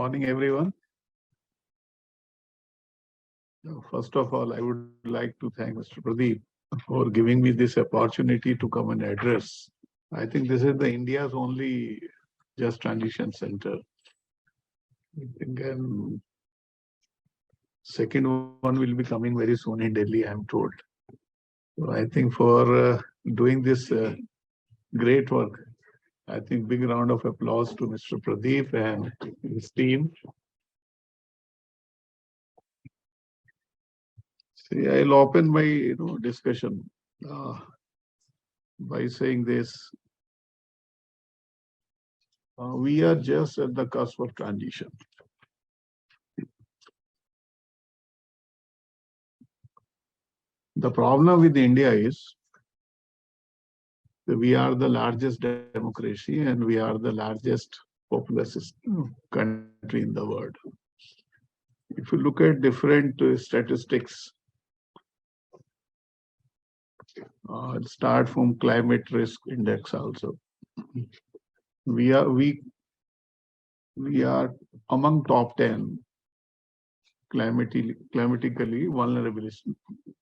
morning, everyone. First of all, I would like to thank Mr. Pradeep for giving me this opportunity to come and address. I think this is the India's only just transition center. I think second one will be coming very soon in Delhi, I am told. So I think for doing this great work, I think big round of applause to Mr. Pradeep and his team. See, I'll open my discussion by saying this. We are just at the cusp of transition. The problem with India is that we are the largest democracy and we are the largest populous country in the world. If you look at different statistics, start from climate risk index also. We are among top 10 climatically vulnerable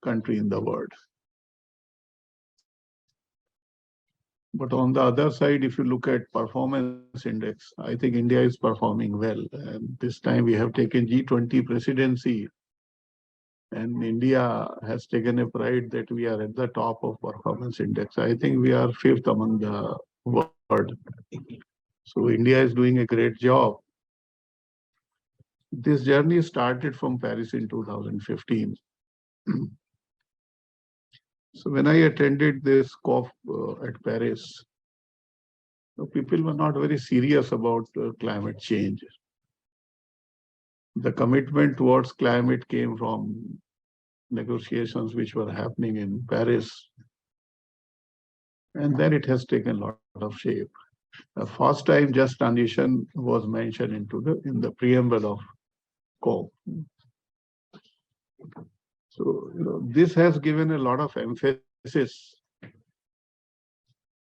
country in the world. But on the other side, if you look at performance index, I think India is performing well. And this time we have taken G20 presidency. And India has taken a pride that we are at the top of performance index. I think we are fifth among the world. So India is doing a great job. This journey started from Paris in 2015. So when I attended this COP at Paris, people were not very serious about climate change. The commitment towards climate came from negotiations which were happening in Paris. And then it has taken a lot of shape. The first time just transition was mentioned in the preamble of COP. So this has given a lot of emphasis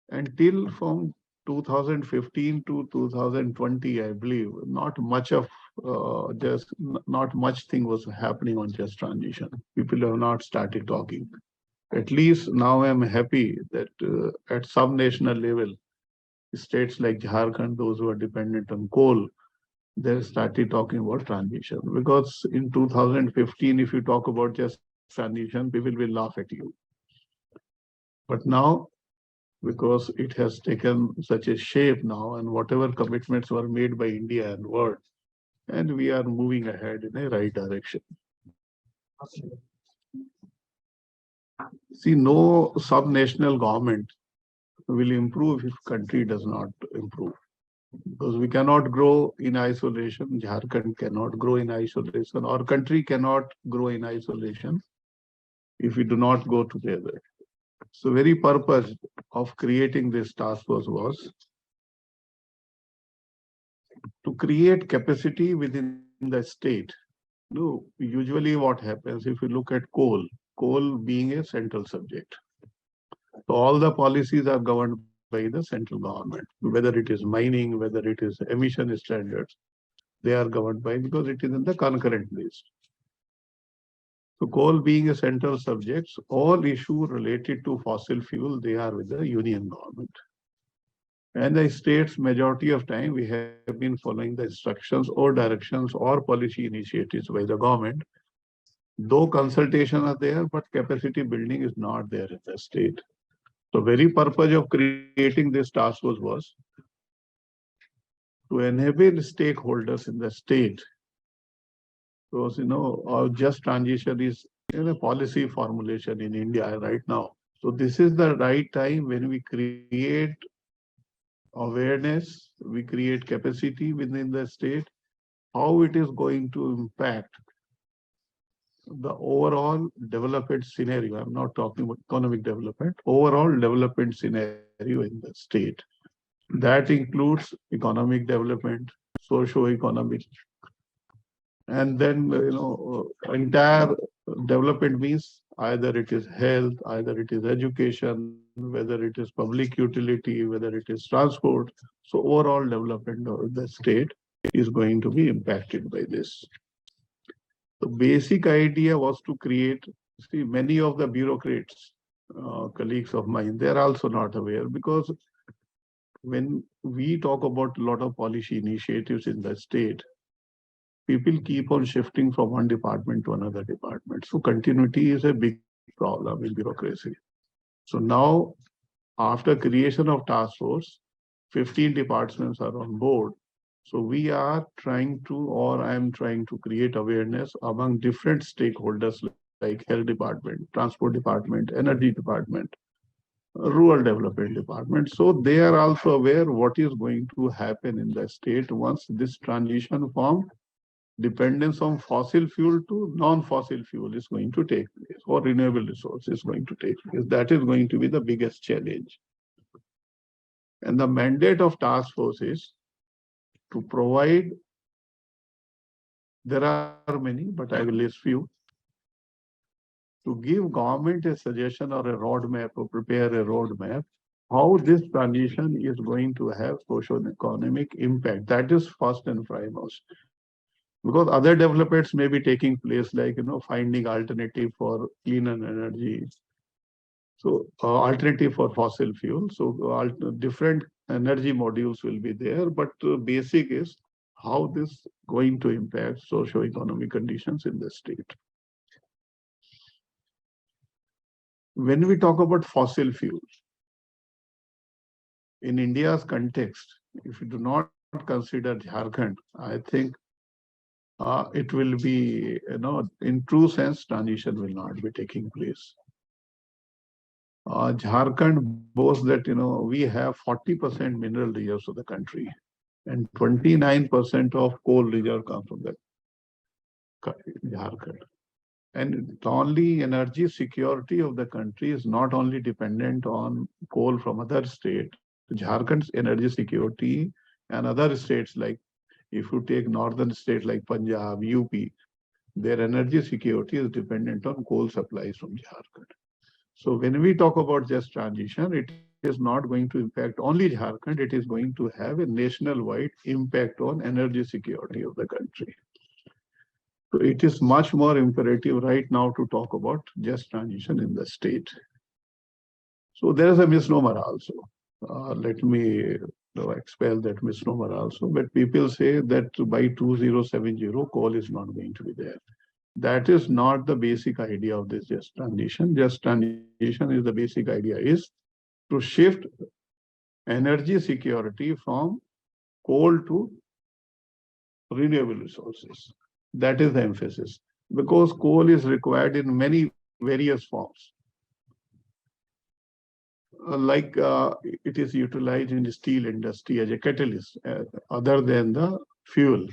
until from 2015 to 2020, I believe, not much thing was happening on just transition. People have not started talking. At least now I'm happy that at some national level, states like Jharkhand, those who are dependent on coal, they started talking about transition. Because in 2015, if you talk about just transition, people will laugh at you. But now, because it has taken such a shape now, and whatever commitments were made by India and world, and we are moving ahead in a right direction. See, no subnational government will improve if country does not improve. Because we cannot grow in isolation. Jharkhand cannot grow in isolation. Our country cannot grow in isolation if we do not go together. So very purpose of creating this task force was to create capacity within the state. Usually what happens if you look at coal being a central subject. So all the policies are governed by the central government, whether it is mining, whether it is emission standards, they are governed by because it is in the concurrent list. So coal being a central subject, all issues related to fossil fuel, they are with the union government. And the states, majority of time, we have been following the instructions or directions or policy initiatives by the government. Though consultation are there, but capacity building is not there in the state. So very purpose of creating this task force was to enable stakeholders in the state. Because our just transition is in a policy formulation in India right now. So this is the right time when we create awareness, we create capacity within the state, how it is going to impact the overall development scenario. I'm not talking about economic development, overall development scenario in the state. That includes economic development, socio-economic, and then entire development means either it is health, either it is education, whether it is public utility, whether it is transport. So overall development of the state. is going to be impacted by this. The basic idea was to create, see, many of the bureaucrats, colleagues of mine, they're also not aware, because when we talk about a lot of policy initiatives in the state, people keep on shifting from one department to another department. So continuity is a big problem in bureaucracy. So now, after creation of task force, 15 departments are on board. So we are trying to, or I am trying to create awareness among different stakeholders like health department, transport department, energy department, rural development department. So they are also aware what is going to happen in the state once this transition from dependence on fossil fuel to non-fossil fuel is going to take place, or renewable resource is going to take place. That is going to be the biggest challenge. And the mandate of task force is to provide, there are many, but I will list few, to give government a suggestion or a roadmap, or prepare a roadmap how this transition is going to have social and economic impact. That is first and foremost. Because other developments may be taking place, like, finding alternative for cleaner energy. So alternative for fossil fuel. So different energy modules will be there, but basic is how this going to impact socio-economic conditions in the state. When we talk about fossil fuels, in India's context, if you do not consider Jharkhand, I think it will be, in true sense, transition will not be taking place. Jharkhand boasts that, we have 40% mineral reserves of the country, and 29% of coal reserve come from the Jharkhand. And the only energy security of the country is not only dependent on coal from other states. Jharkhand's energy security and other states, like if you take northern states like Punjab, UP, their energy security is dependent on coal supplies from Jharkhand. So when we talk about just transition, it is not going to impact only Jharkhand, it is going to have a national-wide impact on energy security of the country. So it is much more imperative right now to talk about just transition in the state. So there is a misnomer also. Let me expel that misnomer also. But people say that by 2070, coal is not going to be there. That is not the basic idea of this just transition. Just transition is, the basic idea is to shift energy security from coal to renewable resources. That is the emphasis, because coal is required in many various forms. Like it is utilized in the steel industry as a catalyst, other than the fuel.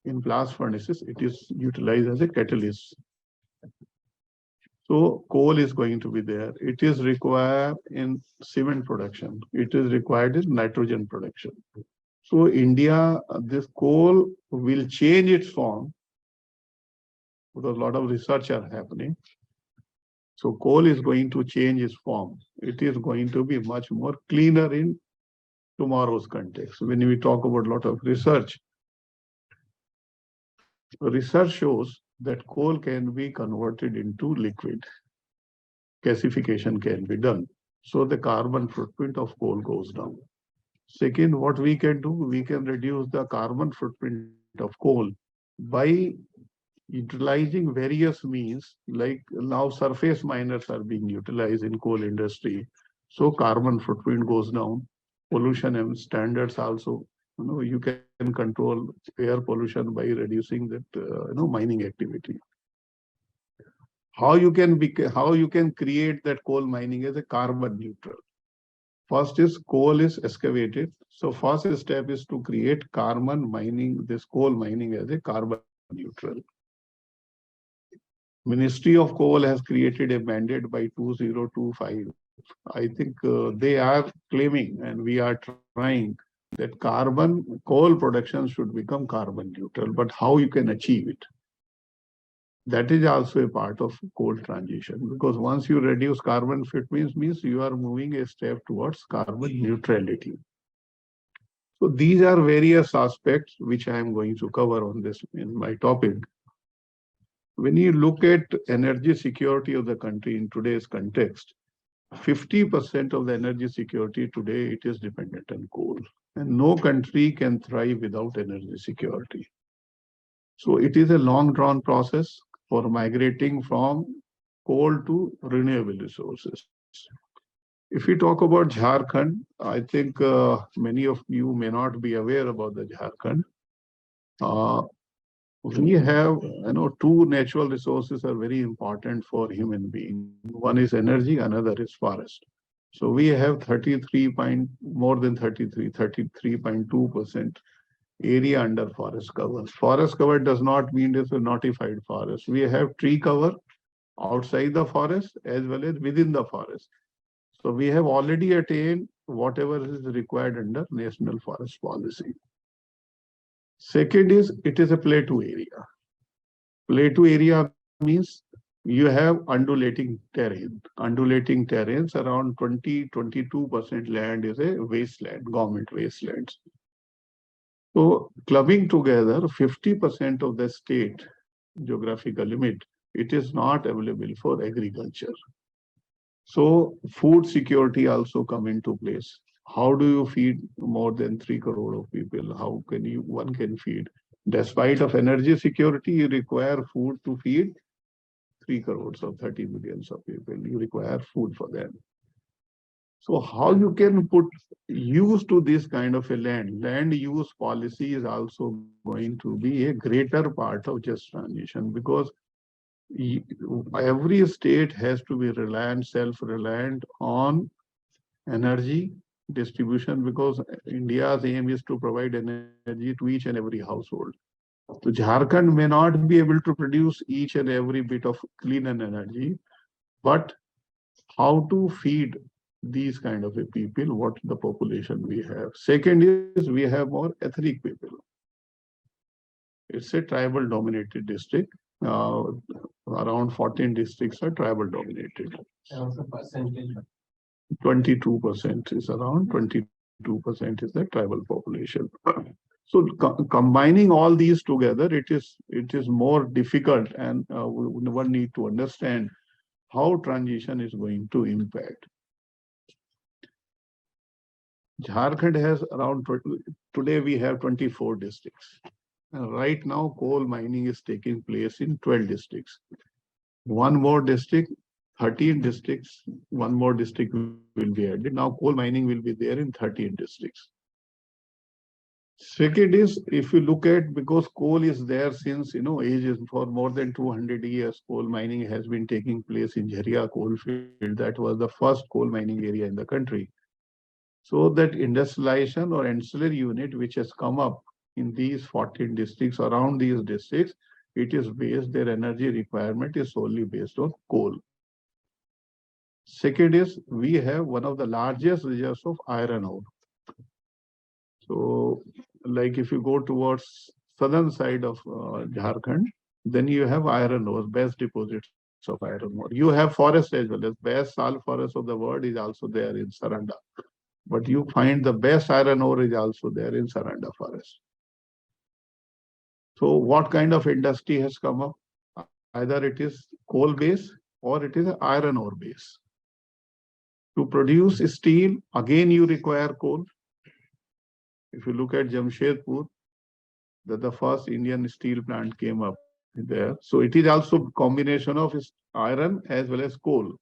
In blast furnaces, it is utilized as a catalyst. So coal is going to be there. It is required in cement production. It is required in nitrogen production. So India, this coal will change its form, because a lot of research are happening. So coal is going to change its form. It is going to be much more cleaner in tomorrow's context. When we talk about a lot of research shows that coal can be converted into liquid. Gasification can be done. So the carbon footprint of coal goes down. Second, what we can do, we can reduce the carbon footprint of coal by utilizing various means, like now surface miners are being utilized in coal industry. So carbon footprint goes down. Pollution and standards also, you can control air pollution by reducing that, mining activity. How you can create that coal mining as a carbon neutral? First is coal is excavated. So first step is to create carbon mining, this coal mining as a carbon neutral. Ministry of Coal has created a mandate by 2025. I think they are claiming, and we are trying, that coal production should become carbon neutral. But how you can achieve it? That is also a part of coal transition, because once you reduce carbon footprint, means you are moving a step towards carbon neutrality. So these are various aspects which I am going to cover on this in my topic. When you look at energy security of the country in today's context, 50% of the energy security today, it is dependent on coal. And no country can thrive without energy security. So it is a long drawn process for migrating from coal to renewable resources. If we talk about Jharkhand, I think many of you may not be aware about the Jharkhand. Uh, we have, two natural resources are very important for human being. One is energy, another is forest. So we have 33 point, more than 33.2% area under forest cover. Forest cover does not mean it's a notified forest. We have tree cover outside the forest as well as within the forest. So we have already attained whatever is required under national forest policy. Second is it is a plateau area. Plateau area means you have undulating terrain. Undulating terrains around 20-22% land is a wasteland, government wastelands. So clubbing together 50% of the state geographical limit, it is not available for agriculture. So food security also come into place. How do you feed more than 3 crore of people? How can one can feed? Despite of energy security, you require food to feed 3 crores or 30 millions of people. You require food for them. So how you can put use to this kind of a land use policy is also going to be a greater part of just transition, because every state has to be reliant, self-reliant on energy distribution, because India's aim is to provide energy to each and every household. So Jharkhand may not be able to produce each and every bit of clean energy, but how to feed these kind of a people, what the population we have. Second is we have more ethnic people. It's a tribal dominated district. Around 14 districts are tribal dominated. 22% is around 22% is the tribal population. So combining all these together, it is more difficult, and one need to understand how transition is going to impact. Jharkhand has around, today we have 24 districts. Right now, coal mining is taking place in 12 districts. One more district, 13 districts, one more district will be added. Now coal mining will be there in 13 districts. Second is, if you look at, because coal is there since, ages, for more than 200 years, coal mining has been taking place in Jharia coal field. That was the first coal mining area in the country. So that industrialization or ancillary unit which has come up in these 14 districts, around these districts, it is based, their energy requirement is solely based on coal. Second is, we have one of the largest reserves of iron ore. So, like if you go towards southern side of Jharkhand, then you have iron ore, best deposits of iron ore. You have forest as well. The best sal forest of the world is also there in Saranda. But you find the best iron ore is also there in Saranda forest. So what kind of industry has come up? Either it is coal base or it is an iron ore base. To produce steel, again you require coal. If you look at Jamshedpur, that the first Indian steel plant came up there. So it is also combination of iron as well as coal.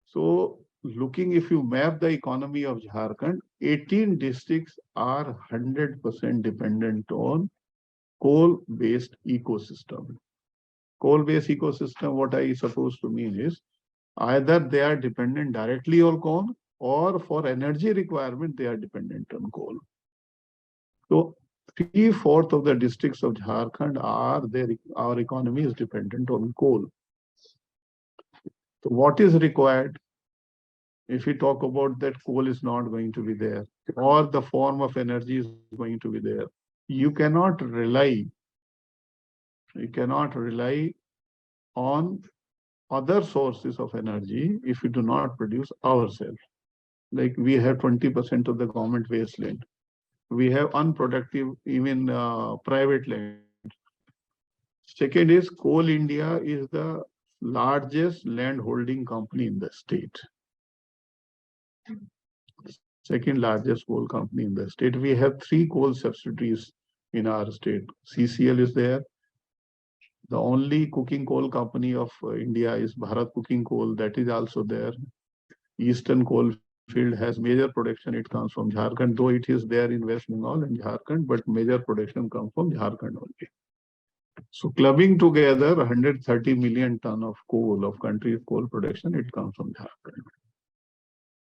So looking, if you map the economy of Jharkhand, 18 districts are 100% dependent on coal-based ecosystem. Coal-based ecosystem, what I supposed to mean is, either they are dependent directly on coal, or for energy requirement, they are dependent on coal. So 3/4 of the districts of Jharkhand are there, our economy is dependent on coal. So what is required? If we talk about that coal is not going to be there, or the form of energy is going to be there, you cannot rely on other sources of energy if we do not produce ourselves. Like we have 20% of the government wasteland. We have unproductive, even private land. Second is Coal India is the largest land holding company in the state. Second largest coal company in the state. We have three coal subsidiaries in our state. CCL is there. The only cooking coal company of India is Bharat Cooking Coal. That is also there. Eastern Coalfield has major production. It comes from Jharkhand, though it is there in West Bengal and Jharkhand, but major production comes from Jharkhand only. So clubbing together 130 million ton of coal, of country's coal production, it comes from Jharkhand.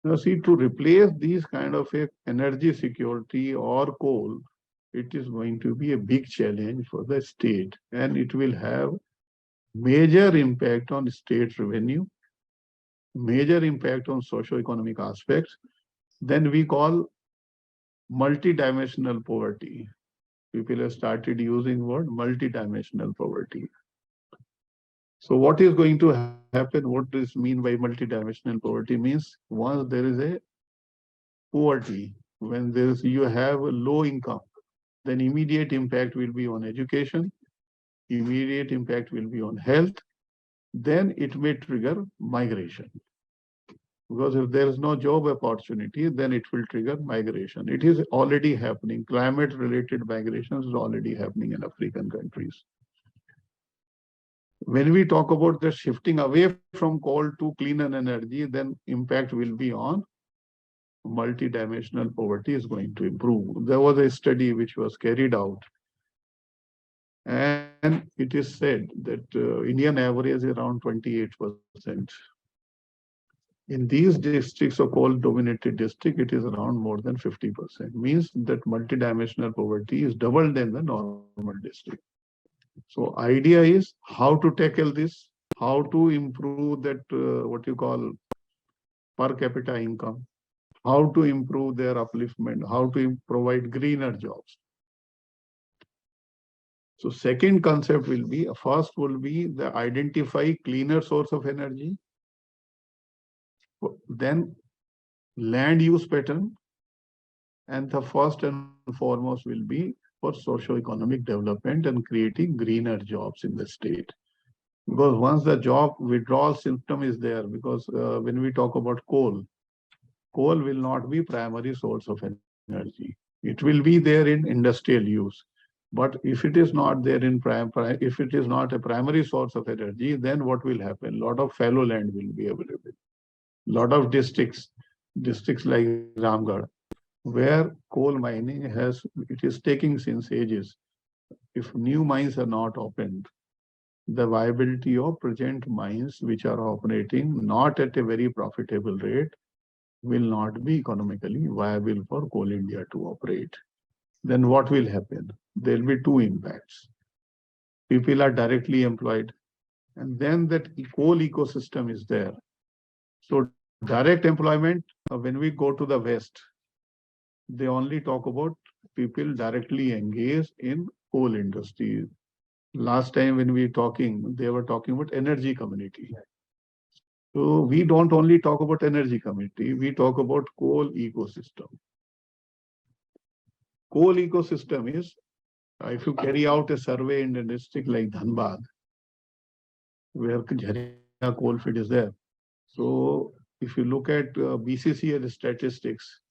Now see, to replace these kind of a energy security or coal, it is going to be a big challenge for the state, and it will have major impact on state revenue, major impact on socio-economic aspects. Then we call multidimensional poverty. People have started using word multidimensional poverty. So what is going to happen? What does mean by multidimensional poverty? Means once there is a poverty, when there is you have a low income, then immediate impact will be on education, immediate impact will be on health, then it may trigger migration. Because if there is no job opportunity, then it will trigger migration. It is already happening. Climate-related migration is already happening in African countries. When we talk about the shifting away from coal to cleaner energy, then impact will be on multidimensional poverty is going to improve. There was a study which was carried out, and it is said that Indian average is around 28%. In these districts of coal-dominated district, it is around more than 50%. Means that multidimensional poverty is double than the normal district. So idea is how to tackle this, how to improve that what you call per capita income, how to improve their upliftment, how to provide greener jobs. So second concept will be, first will be the identify cleaner source of energy, then land use pattern, and the first and foremost will be for socio-economic development and creating greener jobs in the state. Because once the job withdrawal symptom is there, because when we talk about coal will not be primary source of energy. It will be there in industrial use. But if it is not there in if it is not a primary source of energy, then what will happen? A lot of fallow land will be available. A lot of districts like Ramgarh, where coal mining it is taking since ages. If new mines are not opened, the viability of present mines which are operating not at a very profitable rate will not be economically viable for Coal India to operate. Then what will happen? There will be two impacts. People are directly employed, and then that coal ecosystem is there. So direct employment, when we go to the West, they only talk about people directly engaged in coal industry. Last time when we were talking, they were talking about energy community. So we don't only talk about energy community, we talk about coal ecosystem. Coal ecosystem is, if you carry out a survey in a district like Dhanbad, where Jharkhand coalfield is there. So if you look at BCCL statistics,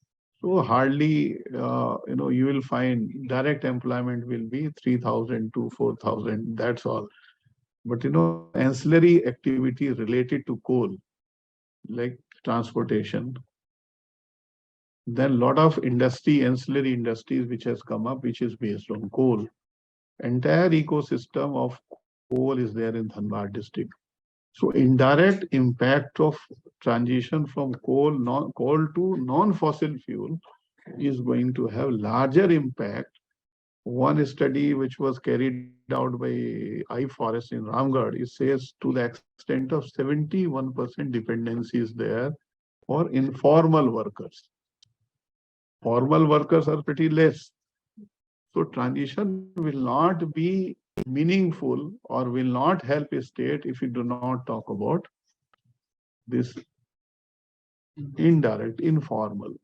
so hardly, you will find direct employment will be 3,000 to 4,000. That's all. But ancillary activity related to coal, like transportation, then a lot of ancillary industries which has come up, which is based on coal. Entire ecosystem of coal is there in Dhanbad district. So indirect impact of transition from coal to non-fossil fuel is going to have larger impact. One study which was carried out by iForest in Ramgarh, it says to the extent of 71% dependency is there for informal workers. Formal workers are pretty less. So transition will not be meaningful or will not help a state if we do not talk about this indirect, informal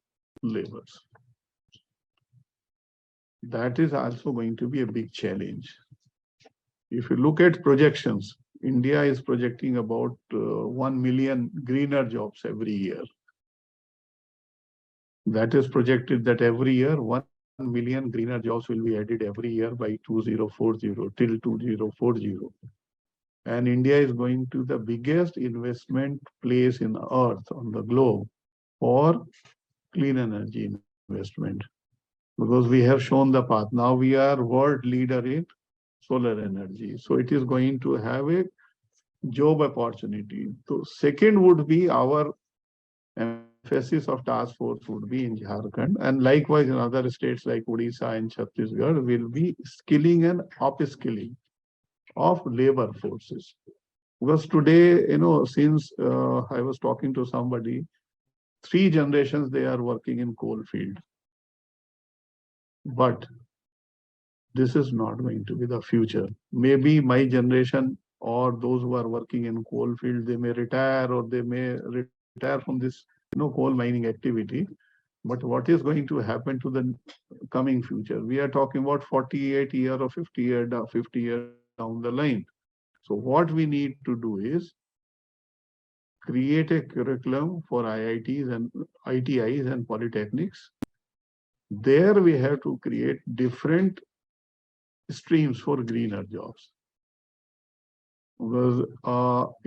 labors. that is also going to be a big challenge. If you look at projections, India is projecting about 1 million greener jobs every year. That is projected that every year 1 million greener jobs will be added every year by 2040 till 2040. And India is going to the biggest investment place in earth on the globe for clean energy investment, because we have shown the path. Now we are world leader in solar energy. So it is going to have a job opportunity. So second would be our emphasis of task force would be in Jharkhand, and likewise in other states like Odisha and Chhattisgarh will be skilling and upskilling of labor forces. Because today, since I was talking to somebody, 3 generations they are working in coal field. But this is not going to be the future. Maybe my generation or those who are working in coal field, they may retire or they may retire from this, coal mining activity. But what is going to happen to the coming future? We are talking about 48 year or 50 year down the line. So what we need to do is create a curriculum for IITs and ITIs and polytechnics. There we have to create different streams for greener jobs. Because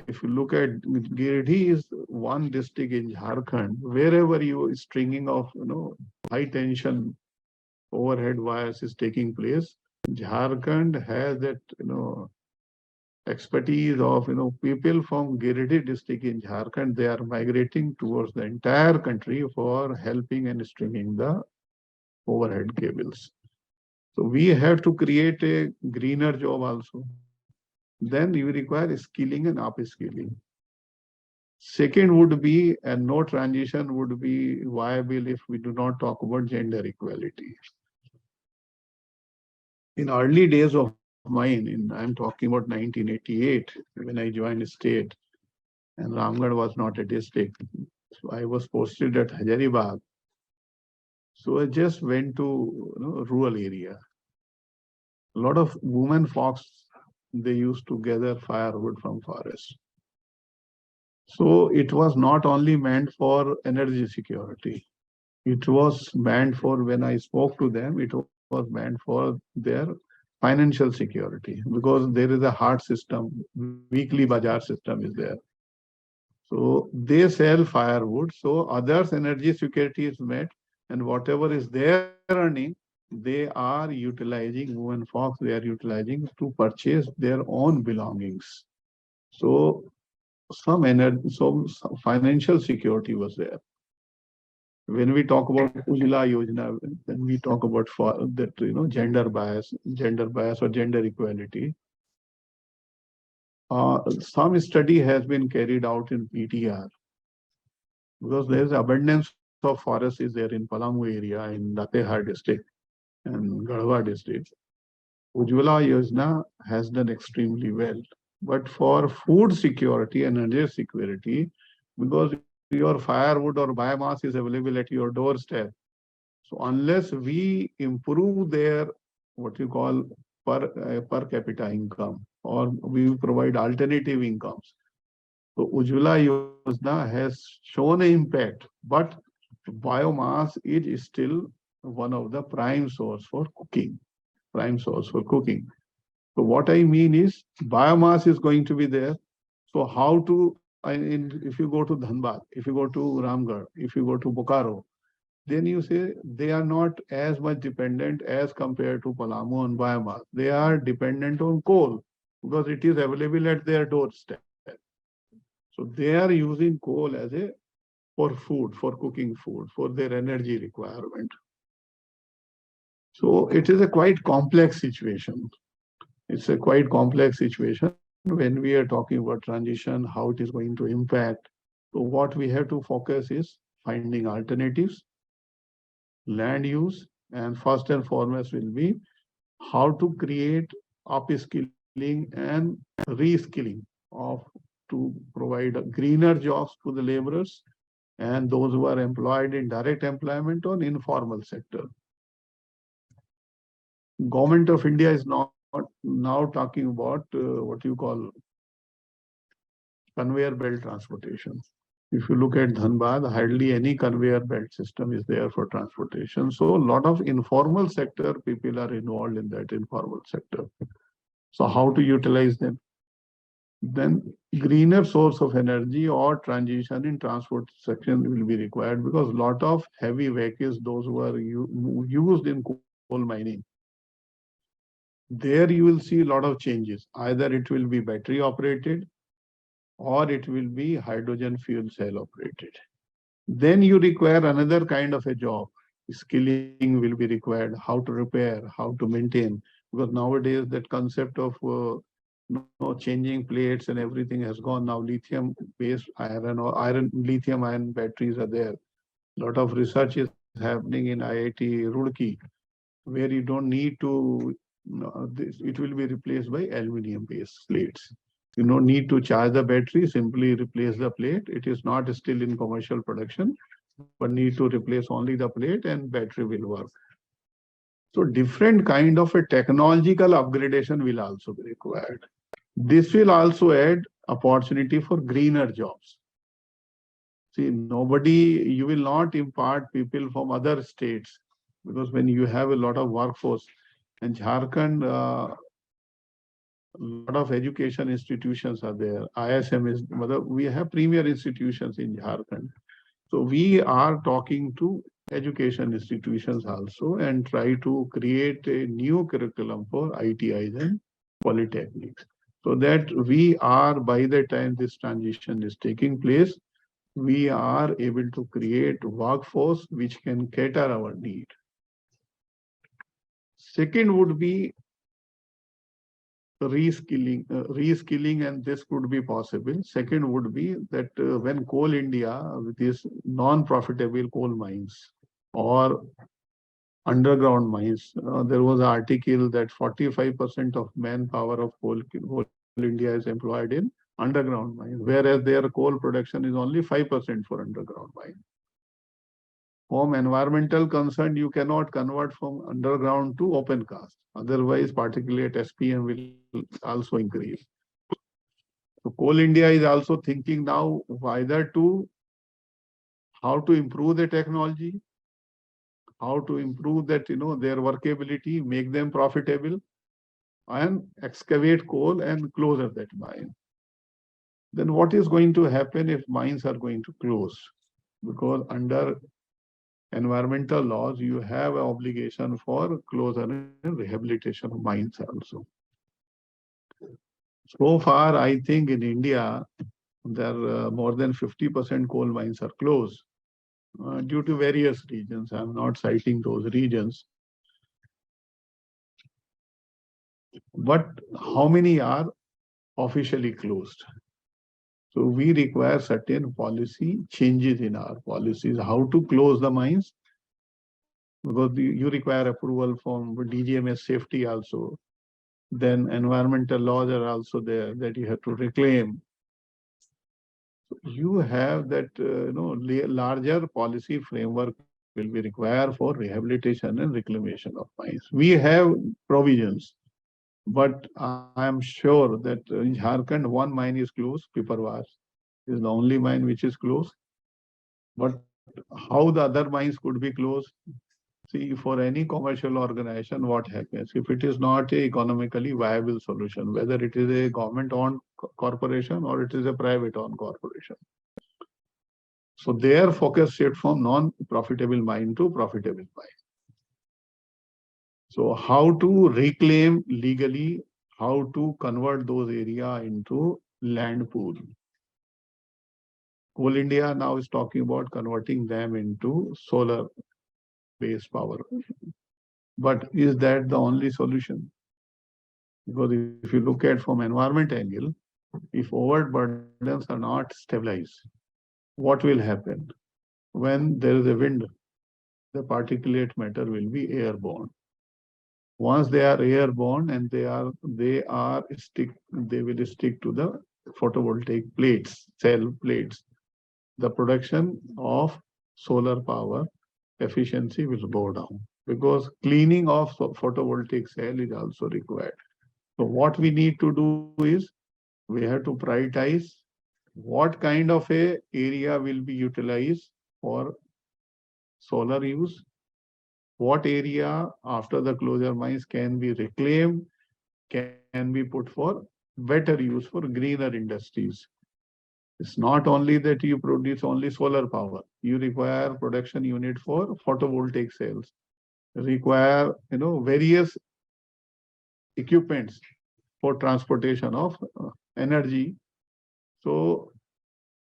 if you look at Giridih is one district in Jharkhand, wherever you stringing of high tension overhead wires is taking place, Jharkhand has that expertise of people from Giridih district in Jharkhand. They are migrating towards the entire country for helping and stringing the overhead cables. So we have to create a greener job also. Then you require skilling and upskilling. Second would be, and no transition would be viable if we do not talk about gender equality. In early days of mine, I'm talking about 1988, when I joined state, and Ramgarh was not a district. So I was posted at Hazaribagh. So I just went to rural area. A lot of women folks, they used to gather firewood from forest. So it was not only meant for energy security. It was meant for, when I spoke to them, it was meant for their financial security, because there is a hard system, weekly bazaar system is there. So they sell firewood, so others' energy security is met, and whatever is their earning, they are utilizing, women folks, they are utilizing to purchase their own belongings. So some financial security was there. When we talk about Ujla Yojana, then we talk about that gender bias or gender equality. Some study has been carried out in PTR, because there is abundance of forest is there in Palamu area, in Latehar district and Garhwa district. Ujjwala Yojana has done extremely well. But for food security and energy security, because your firewood or biomass is available at your doorstep, so unless we improve their what you call per capita income, or we provide alternative incomes, so Ujjwala Yojana has shown an impact, but biomass is still one of the prime source for cooking. So what I mean is biomass is going to be there. So how to, if you go to Dhanbad, if you go to Ramgarh, if you go to Bokaro, then you say they are not as much dependent as compared to Palamu on biomass. They are dependent on coal because it is available at their doorstep. So they are using coal as a for food, for cooking food, for their energy requirement. So it is a quite complex situation. It's a quite complex situation when we are talking about transition, how it is going to impact. So what we have to focus is finding alternatives, land use, and first and foremost will be how to create upskilling and reskilling of to provide greener jobs to the laborers and those who are employed in direct employment or informal sector. Government of India is not now talking about what you call conveyor belt transportation. If you look at Dhanbad, hardly any conveyor belt system is there for transportation. So a lot of informal sector people are involved in that informal sector. So how to utilize them? Then greener source of energy or transition in transport section will be required, because a lot of heavy vehicles, those who are used in coal mining, there you will see a lot of changes. Either it will be battery operated or it will be hydrogen fuel cell operated. Then you require another kind of a job. Skilling will be required, how to repair, how to maintain. Because nowadays that concept of changing plates and everything has gone. Now lithium-based iron or lithium-ion batteries are there. A lot of research is happening in IIT Roorkee, where you don't need to, it will be replaced by aluminum-based plates. You don't need to charge the battery, simply replace the plate. It is not still in commercial production, but need to replace only the plate and battery will work. So different kind of a technological upgradation will also be required. This will also add opportunity for greener jobs. See, you will not impart people from other states, because when you have a lot of workforce, and Jharkhand, a lot of education institutions are there. ISM is, we have premier institutions in Jharkhand. So we are talking to education institutions also and try to create a new curriculum for ITIs and polytechnics, so that we are, by the time this transition is taking place, we are able to create workforce which can cater our need. Second would be reskilling, and this could be possible. Second would be that when Coal India, with these non-profitable coal mines or underground mines, there was an article that 45% of manpower of Coal India is employed in underground mines, whereas their coal production is only 5% for underground mine. From environmental concern, you cannot convert from underground to open cast. Otherwise, particulate SPM will also increase. So Coal India is also thinking now either to how to improve the technology, how to improve that, their workability, make them profitable, and excavate coal and close up that mine. Then what is going to happen if mines are going to close? Because under environmental laws, you have an obligation for closure and rehabilitation of mines also. So far, I think in India, there are more than 50% coal mines are closed due to various reasons. I'm not citing those regions. But how many are officially closed? So we require certain policy changes in our policies, how to close the mines, because you require approval from DGMS safety also. Then environmental laws are also there that you have to reclaim. You have that larger policy framework will be required for rehabilitation and reclamation of mines. We have provisions, but I am sure that in Jharkhand, one mine is closed. Piparwas is the only mine which is closed. But how the other mines could be closed? See, for any commercial organization, what happens? If it is not a economically viable solution, whether it is a government-owned corporation or it is a private-owned corporation. So their focus shift from non-profitable mine to profitable mine. So how to reclaim legally, how to convert those area into land pool. Coal India now is talking about converting them into solar-based power. But is that the only solution? Because if you look at from environment angle, if overburdens are not stabilized, what will happen? When there is a wind, the particulate matter will be airborne. Once they are airborne and they will stick to the photovoltaic plates, cell plates. The production of solar power efficiency will go down. because cleaning of photovoltaic cell is also required. So what we need to do is we have to prioritize what kind of a area will be utilized for solar use, what area after the closure mines can be reclaimed, can be put for better use for greener industries. It's not only that you produce only solar power, you require production unit for photovoltaic cells, require various equipments for transportation of energy. So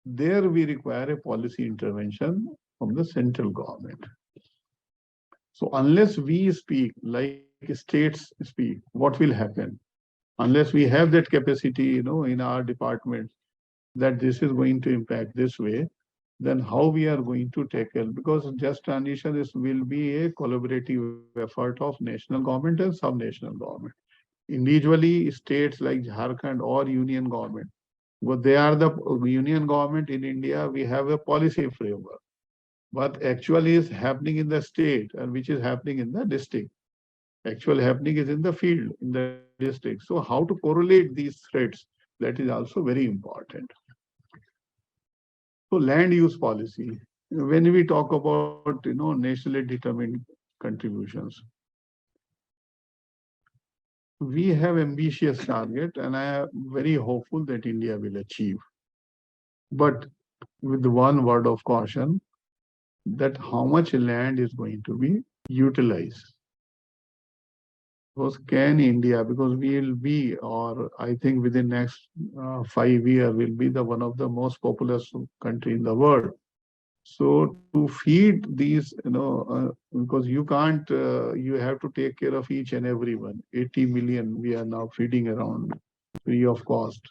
there we require a policy intervention from the central government. So unless we speak like states speak, what will happen? Unless we have that capacity, in our department, that this is going to impact this way, then how we are going to tackle? Because just transition is will be a collaborative effort of national government and sub-national government. Individually, states like Jharkhand or union government, but they are the union government in India, we have a policy framework. But actually is happening in the state and which is happening in the district. Actual happening is in the field, in the district. So how to correlate these threats, that is also very important. So land use policy. When we talk about nationally determined contributions, we have ambitious target, and I am very hopeful that India will achieve. But with one word of caution, that how much land is going to be utilized. Because can India, because we will be, or I think within next 5 years, will be the one of the most populous country in the world. So to feed these, because you can't, you have to take care of each and everyone. 80 million we are now feeding around free of cost.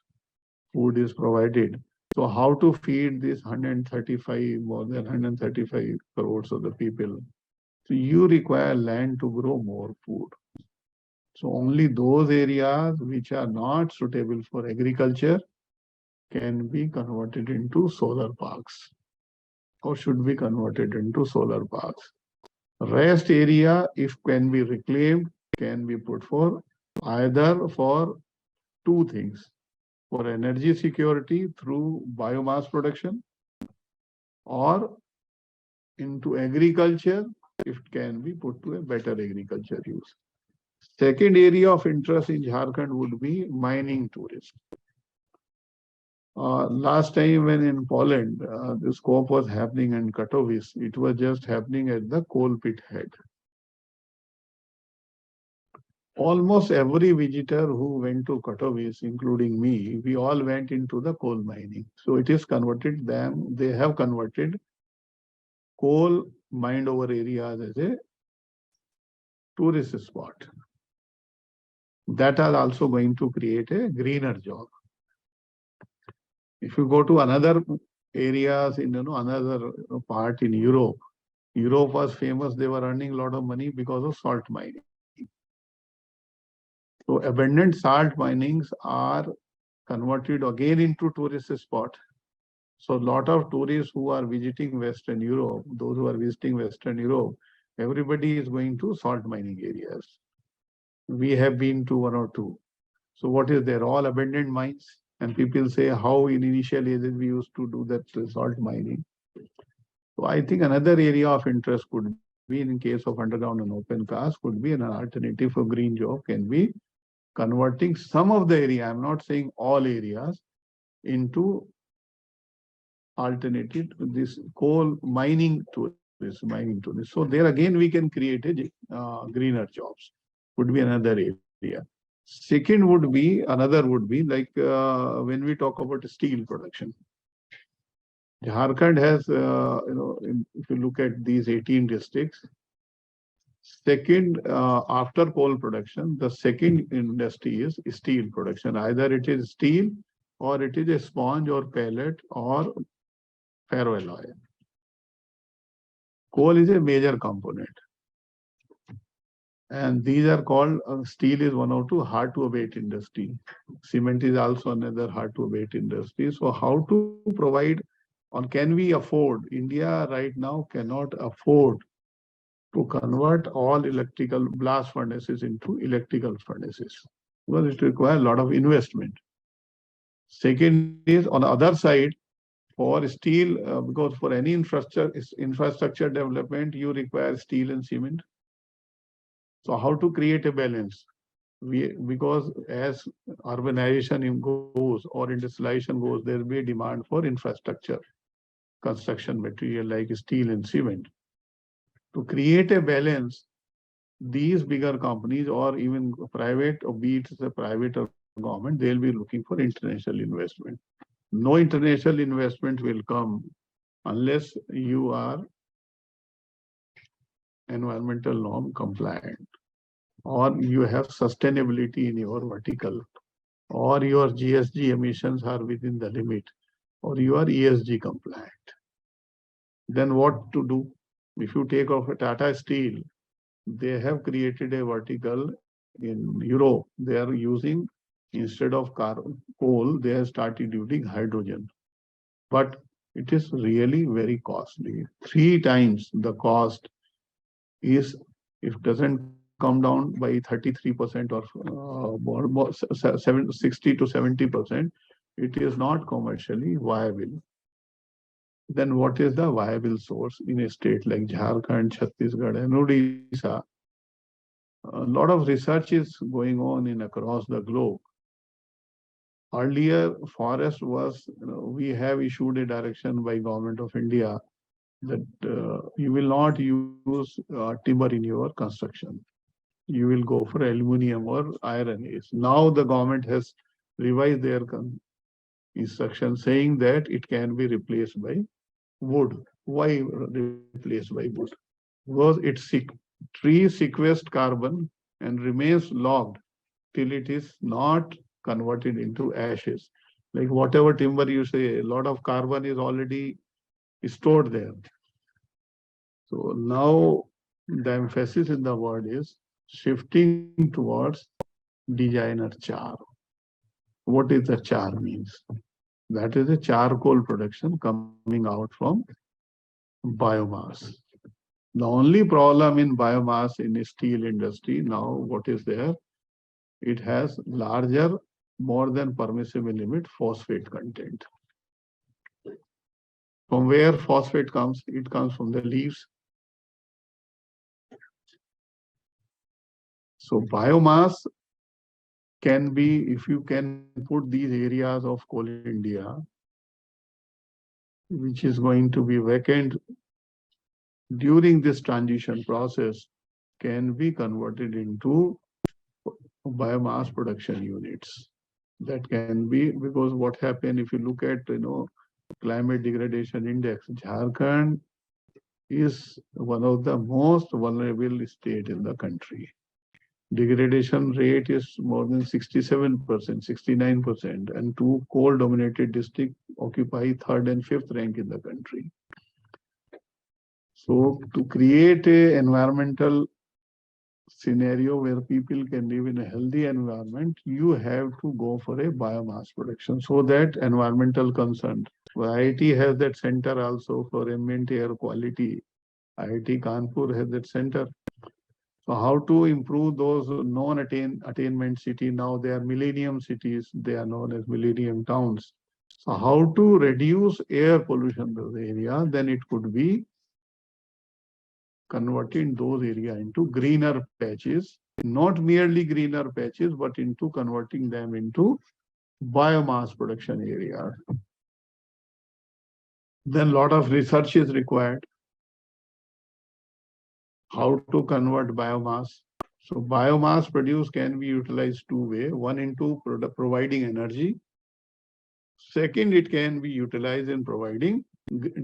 Food is provided. So how to feed this 135, more than 135 crores of the people? So you require land to grow more food. So only those areas which are not suitable for agriculture can be converted into solar parks, or should be converted into solar parks. Rest area, if can be reclaimed, can be put for either for two things: for energy security through biomass production, or into agriculture, if it can be put to a better agriculture use. Second area of interest in Jharkhand would be mining tourism. Last time when in Poland, the scope was happening in Katowice, it was just happening at the coal pit head. Almost every visitor who went to Katowice, including me, we all went into the coal mining. So it is converted them, they have converted coal mined over areas as a tourist spot. That are also going to create a greener job. If you go to another areas in another part in Europe, Europe was famous. They were earning a lot of money because of salt mining. So abundant salt minings are converted again into tourist spot. So a lot of tourists who are visiting Western Europe, those who are visiting Western Europe, everybody is going to salt mining areas. We have been to one or two. So what is there? All abandoned mines. And people say how in initial ages we used to do that salt mining. So I think another area of interest could be in case of underground and open cast, could be an alternative for green job, can be converting some of the area, I'm not saying all areas, into alternative this coal mining tourists, So there again we can create a greener jobs. Would be another area. Second would be, another would be like when we talk about steel production. Jharkhand has, if you look at these 18 districts, second, after coal production, the second industry is steel production. Either it is steel, or it is a sponge or pellet or ferroalloy. Coal is a major component. And these are called, steel is one or two hard to abate industry. Cement is also another hard to abate industry. So how to provide, or can we afford? India right now cannot afford to convert all electrical blast furnaces into electrical furnaces. Well, it requires a lot of investment. Second is on the other side, for steel, because for any infrastructure development, you require steel and cement. So how to create a balance? Because as urbanization goes or industrialization goes, there will be a demand for infrastructure, construction material like steel and cement. To create a balance, these bigger companies or even private, or be it a private or government, they'll be looking for international investment. No international investment will come unless you are environmental norm compliant, or you have sustainability in your vertical, or your GSG emissions are within the limit, or you are ESG compliant. Then what to do? If you take off a Tata Steel, they have created a vertical in Europe. They are using, instead of coal, they have started using hydrogen. But it is really very costly. 3 times the cost is, if it doesn't come down by 33% or more 60 to 70%, it is not commercially viable. Then what is the viable source in a state like Jharkhand, Chhattisgarh, and Odisha? A lot of research is going on in across the globe. Earlier, forest was, we have issued a direction by Government of India that you will not use timber in your construction. You will go for aluminum or iron age. Now the government has revised their instruction saying that it can be replaced by wood. Why replaced by wood? Because tree sequestrates carbon and remains logged till it is not converted into ashes. Like whatever timber you say, a lot of carbon is already stored there. So now the emphasis in the word is shifting towards designer char. What is the char means? That is a charcoal production coming out from biomass. The only problem in biomass in the steel industry now, what is there? It has larger, more than permissible limit phosphate content. From where phosphate comes? It comes from the leaves. So biomass can be, if you can put these areas of Coal India, which is going to be vacant during this transition process, can be converted into biomass production units. That can be, because what happened if you look at climate degradation index, Jharkhand is one of the most vulnerable state in the country. Degradation rate is more than 67%, 69%, and two coal-dominated districts occupy third and fifth rank in the country. So to create a environmental scenario where people can live in a healthy environment, you have to go for a biomass production so that environmental concern. IIT has that center also for ambient air quality. IIT Kanpur has that center. So how to improve those non-attainment cities? Now they are millennium cities. They are known as millennium towns. So how to reduce air pollution in those areas? Then it could be converting those areas into greener patches, not merely greener patches, but into converting them into biomass production areas. Then a lot of research is required. How to convert biomass? So biomass produced can be utilized two ways. One, into providing energy. Second, it can be utilized in providing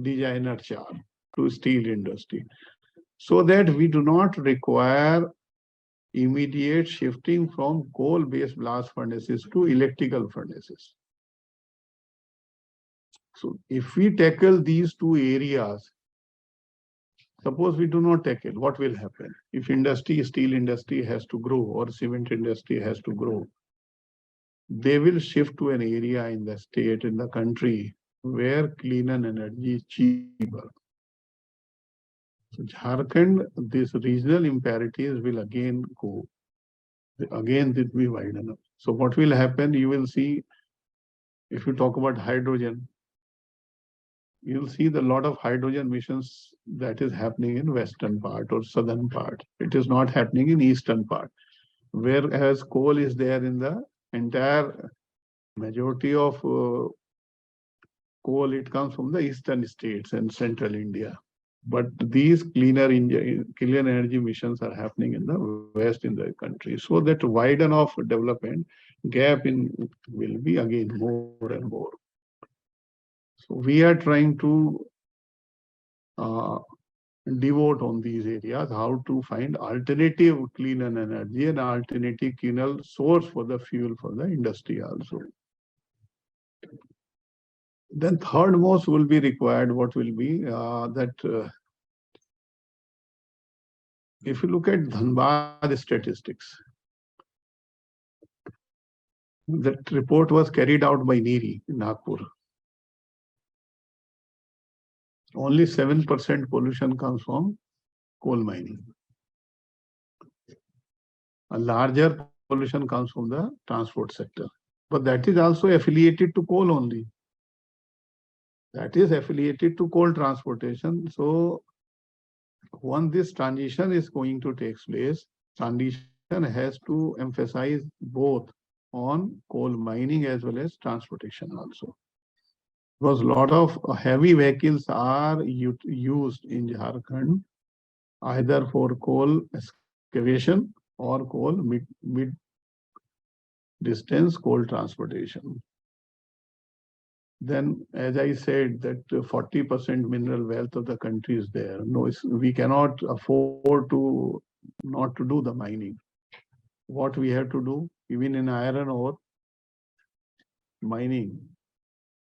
designer char to steel industry, so that we do not require immediate shifting from coal-based blast furnaces to electrical furnaces. So if we tackle these two areas, suppose we do not tackle, what will happen? If industry, steel industry has to grow or cement industry has to grow, they will shift to an area in the state, in the country, where cleaner energy is cheaper. So Jharkhand, these regional imperatives will again go. Again, it will widen up. So what will happen? You will see, if you talk about hydrogen, you'll see the lot of hydrogen missions that is happening in western part or southern part. It is not happening in eastern part. Whereas coal is there in the entire majority of coal, it comes from the eastern states and central India. But these clean energy missions are happening in the west in the country. So that widen of development gap in will be again more and more. So we are trying to uh, devote on these areas, how to find alternative clean energy and alternative clean source for the fuel for the industry also. Then third most will be required, what will be that if you look at Dhanbad statistics, that report was carried out by NEERI in Nagpur. Only 7% pollution comes from coal mining. A larger pollution comes from the transport sector. But that is also affiliated to coal only. That is affiliated to coal transportation. So once this transition is going to take place, transition has to emphasize both on coal mining as well as transportation also. Because a lot of heavy vehicles are used in Jharkhand either for coal excavation or coal mid distance coal transportation. Then, as I said, that 40% mineral wealth of the country is there. No, we cannot afford to not to do the mining. What we have to do, even in iron ore mining,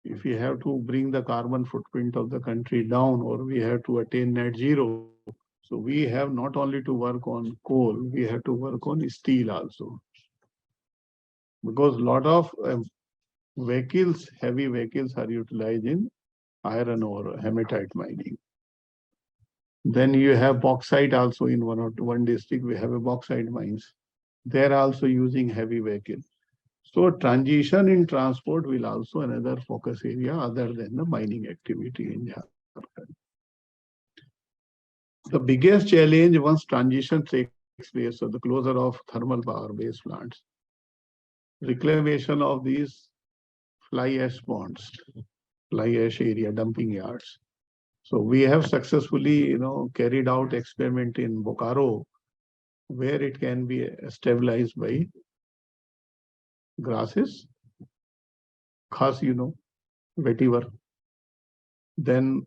if we have to bring the carbon footprint of the country down, or we have to attain net zero, so we have not only to work on coal, we have to work on steel also. Because a lot of vehicles, heavy vehicles are utilized in iron ore, hematite mining. Then you have bauxite also in one district, we have a bauxite mines. They're also using heavy vehicles. So transition in transport will also another focus area other than the mining activity in Jharkhand. The biggest challenge once transition takes place, so the closure of thermal power-based plants, reclamation of these fly ash ponds, fly ash area, dumping yards. So we have successfully, carried out experiment in Bokaro, where it can be stabilized by grasses, khas, vetiver. Then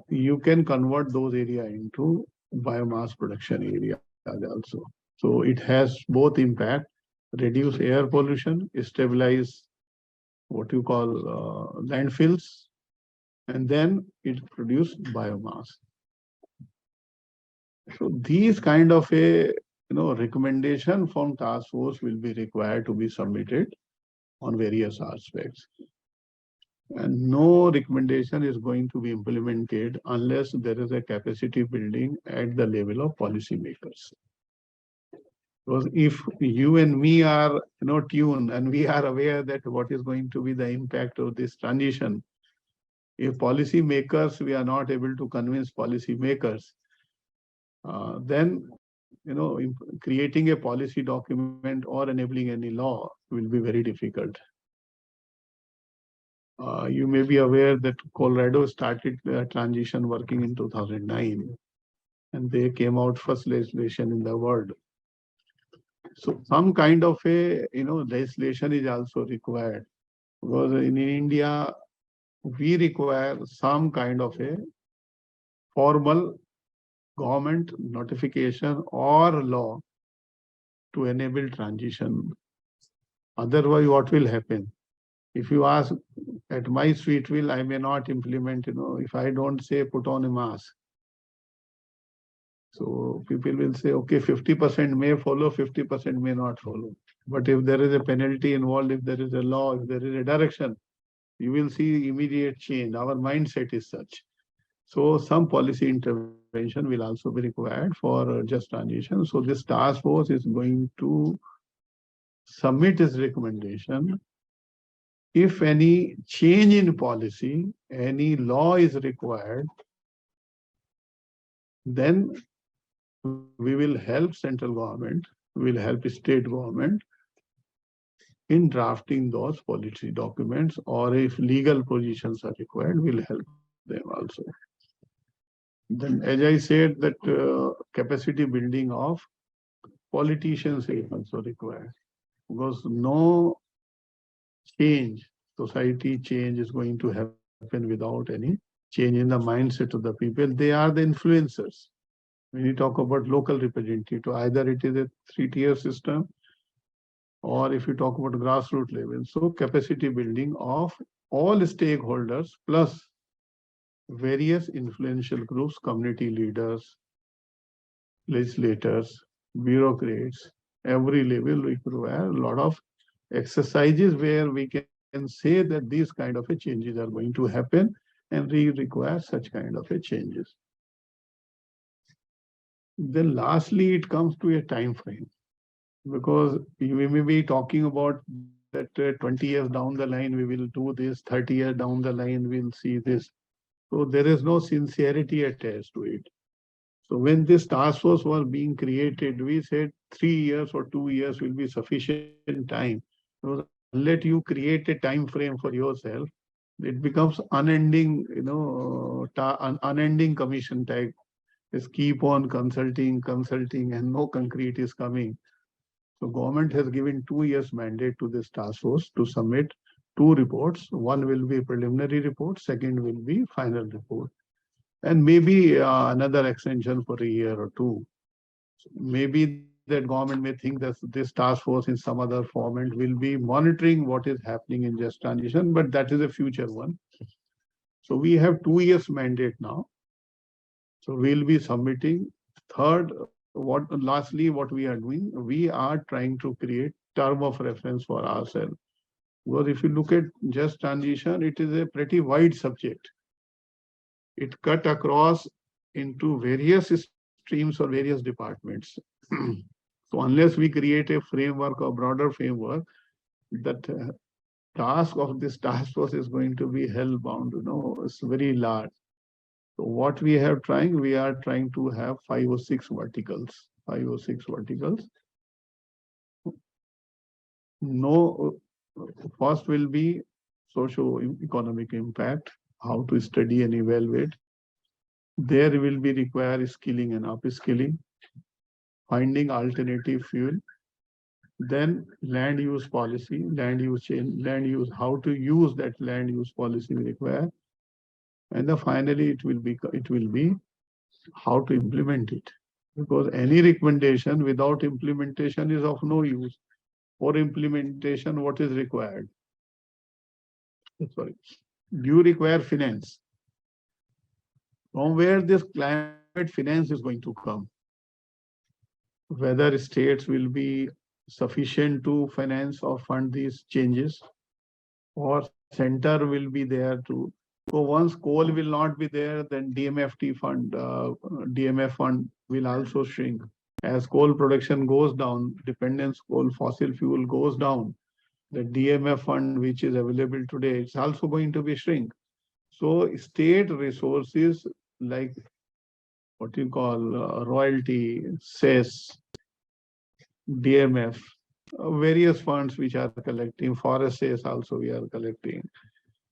you can convert those area into biomass production areas also. So it has both impact, reduce air pollution, stabilize what you call landfills, and then it produce biomass. So these kind of a recommendation from task force will be required to be submitted on various aspects. And no recommendation is going to be implemented unless there is a capacity building at the level of policymakers. Because if you and me are tuned and we are aware that what is going to be the impact of this transition, if policymakers, we are not able to convince policymakers, then creating a policy document or enabling any law will be very difficult. You may be aware that Colorado started transition working in 2009, and they came out first legislation in the world. So some kind of a legislation is also required, because in India we require some kind of a formal government notification or law to enable transition. Otherwise, what will happen? If you ask at my sweet will, I may not implement, if I don't say put on a mask. So people will say, okay, 50% may follow, 50% may not follow. But if there is a penalty involved, if there is a law, if there is a direction, you will see immediate change. Our mindset is such. So some policy intervention intervention will also be required for just transition. So this task force is going to submit its recommendation. If any change in policy, any law is required, then we will help central government, we will help state government in drafting those policy documents, or if legal positions are required, we'll help them also. Then, as I said, that capacity building of politicians is also required, because no change, society change is going to happen without any change in the mindset of the people. They are the influencers. When you talk about local representative, either it is a three-tier system, or if you talk about grassroots level. So capacity building of all stakeholders plus various influential groups, community leaders, legislators, bureaucrats, every level require a lot of exercises where we can say that these kind of a changes are going to happen, and we require such kind of a changes. Then lastly, it comes to a time frame, because we may be talking about that 20 years down the line we will do this, 30 years down the line we'll see this. So there is no sincerity attached to it. So when this task force was being created, we said 3 years or 2 years will be sufficient time. Because unless you create a time frame for yourself, it becomes unending, unending commission type. Just keep on consulting, and no concrete is coming. So government has given 2 years mandate to this task force to submit two reports. One will be preliminary report, second will be final report, and maybe another extension for a year or two. Maybe that government may think that this task force in some other format will be monitoring what is happening in just transition, but that is a future one. So we have 2 years mandate now. So we'll be submitting. Third, lastly, what we are doing, we are trying to create term of reference for ourselves. Because if you look at just transition, it is a pretty wide subject. It cut across into various streams or various departments. So unless we create a framework or broader framework, that task of this task force is going to be hell-bound. It's very large. So what we are trying to have 5 or 6 verticals. 5 or 6 verticals. No, first will be socio-economic impact, how to study and evaluate. There will be require skilling and upskilling, finding alternative fuel. Then land use policy, land use change, land use, how to use that land use policy we require. And then finally it will be how to implement it. Because any recommendation without implementation is of no use. For implementation, what is required? Sorry, you require finance. From where this climate finance is going to come? Whether states will be sufficient to finance or fund these changes, or center will be there to. So once coal will not be there, then DMF fund will also shrink. As coal production goes down, dependence coal fossil fuel goes down, the DMF fund which is available today, it's also going to be shrink. So state resources like what you call royalty, cess, DMF, various funds which are collecting, forest cess also we are collecting,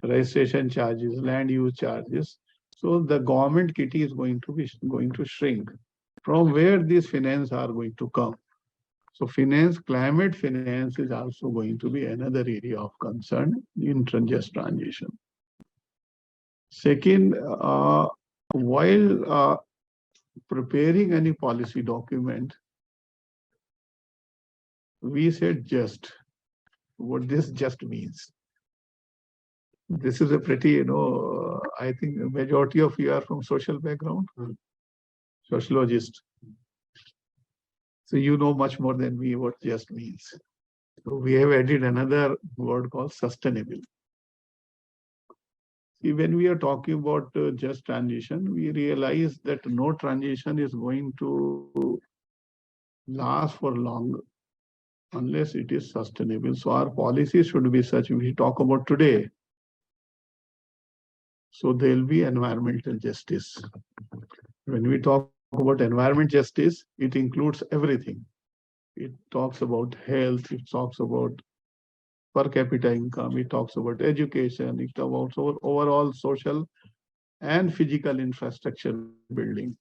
registration charges, land use charges. So the government kitty is going to shrink. From where these finance are going to come? So climate finance is also going to be another area of concern in just transition. Second, while preparing any policy document, we said just. What this just means? This is a pretty, I think the majority of you are from social background, sociologist. So you know much more than me what just means. So we have added another word called sustainable. See, when we are talking about just transition, we realize that no transition is going to last for long unless it is sustainable. So our policy should be such. We talk about today, so there will be environmental justice. When we talk about environment justice, it includes everything. It talks about health, it talks about per capita income, it talks about education, it talks about overall social and physical infrastructure building,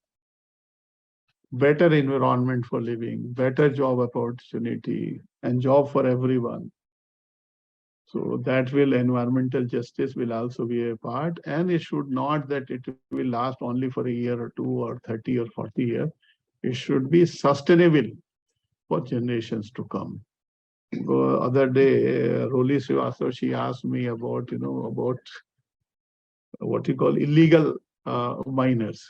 better environment for living, better job opportunity, and job for everyone. So that will environmental justice will also be a part, and it should not that it will last only for a year or two or 30 or 40 years. It should be sustainable for generations to come. Other day, Roli Srivastava, she asked me about, about what you call illegal miners.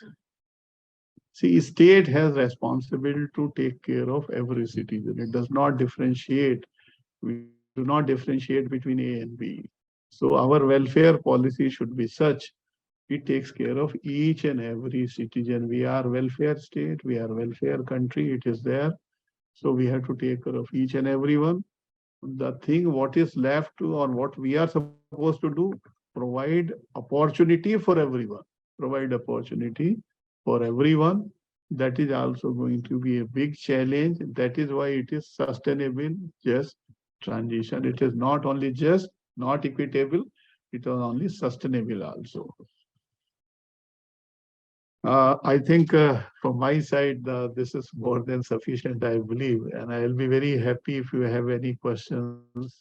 See, state has responsibility to take care of every citizen. It does not differentiate. We do not differentiate between A and B. So our welfare policy should be such. It takes care of each and every citizen. We are welfare state. We are welfare country. It is there. So we have to take care of each and everyone. The thing what is left to or what we are supposed to do, provide opportunity for everyone. Provide opportunity for everyone. That is also going to be a big challenge. That is why it is sustainable, just transition. It is not only just, not equitable, it is only sustainable also. I think from my side, this is more than sufficient, I believe, and I'll be very happy if you have any questions